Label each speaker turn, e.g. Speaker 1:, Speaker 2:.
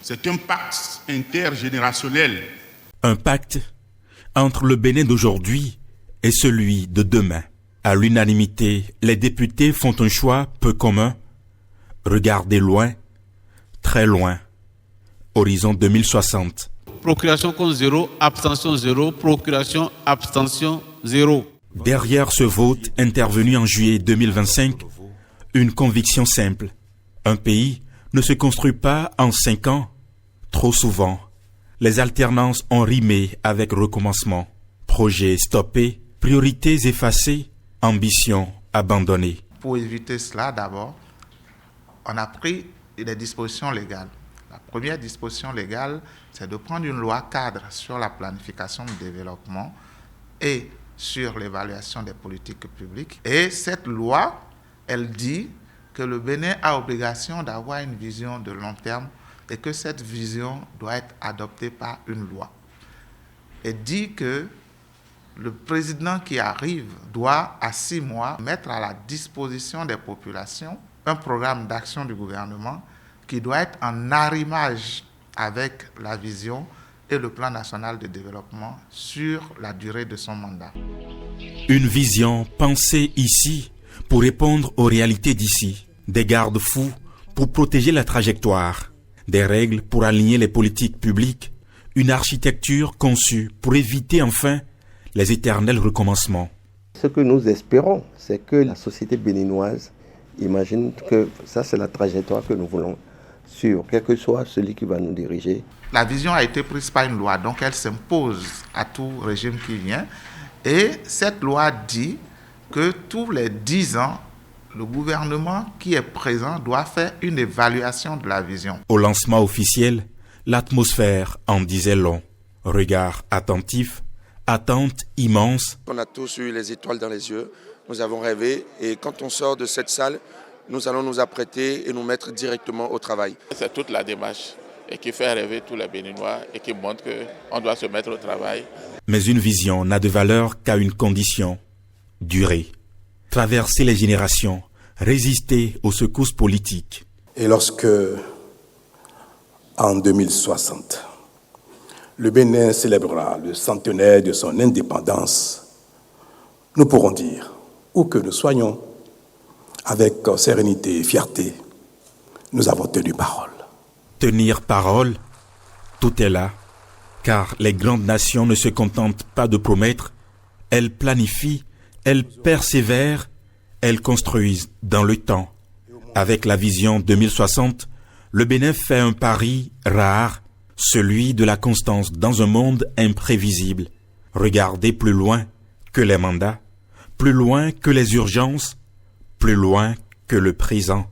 Speaker 1: C'est un pacte intergénérationnel.
Speaker 2: Un pacte entre le Bénin d'aujourd'hui et celui de demain. À l'unanimité, les députés font un choix peu commun. Regardez loin, très loin. Horizon 2060.
Speaker 3: Procuration contre 0, abstention 0, procuration, abstention 0.
Speaker 2: Derrière ce vote intervenu en juillet 2025, une conviction simple. Un pays ne se construit pas en 5 ans. Trop souvent, les alternances ont rimé avec recommencement. Projets stoppés, priorités effacées, ambitions abandonnées.
Speaker 4: Pour éviter cela, d'abord, on a pris des dispositions légales. La première disposition légale, c'est de prendre une loi cadre sur la planification du développement et sur l'évaluation des politiques publiques. Et cette loi, elle dit que le Bénin a obligation d'avoir une vision de long terme et que cette vision doit être adoptée par une loi. Elle dit que le président qui arrive doit, à 6 mois, mettre à la disposition des populations un programme d'action du gouvernement qui doit être en arrimage avec la vision et le plan national de développement sur la durée de son mandat.
Speaker 2: Une vision pensée ici pour répondre aux réalités d'ici. Des garde-fous pour protéger la trajectoire. Des règles pour aligner les politiques publiques. Une architecture conçue pour éviter enfin les éternels recommencements.
Speaker 5: Ce que nous espérons, c'est que la société béninoise imagine que ça, c'est la trajectoire que nous voulons sur quel que soit celui qui va nous diriger.
Speaker 4: La vision a été prise par une loi, donc elle s'impose à tout régime qui vient. Et cette loi dit que tous les 10 ans, le gouvernement qui est présent doit faire une évaluation de la vision.
Speaker 2: Au lancement officiel, l'atmosphère en disait long. Regard attentif, attente immense.
Speaker 6: On a tous eu les étoiles dans les yeux, nous avons rêvé et quand on sort de cette salle, nous allons nous apprêter et nous mettre directement au travail.
Speaker 7: C'est toute la démarche et qui fait rêver tous les Béninois et qui montre qu'on doit se mettre au travail.
Speaker 2: Mais une vision n'a de valeur qu'à une condition, durer. Traverser les générations, résister aux secousses politiques.
Speaker 8: Et lorsque, en 2060, le Bénin célébrera le centenaire de son indépendance, nous pourrons dire, où que nous soyons, avec sérénité et fierté, nous avons tenu parole.
Speaker 2: Tenir parole, tout est là, car les grandes nations ne se contentent pas de promettre, elles planifient, elles persévèrent, elles construisent dans le temps. Avec la vision 2060, le Bénin fait un pari rare, celui de la constance dans un monde imprévisible. Regardez plus loin que les mandats, plus loin que les urgences, plus loin que le présent.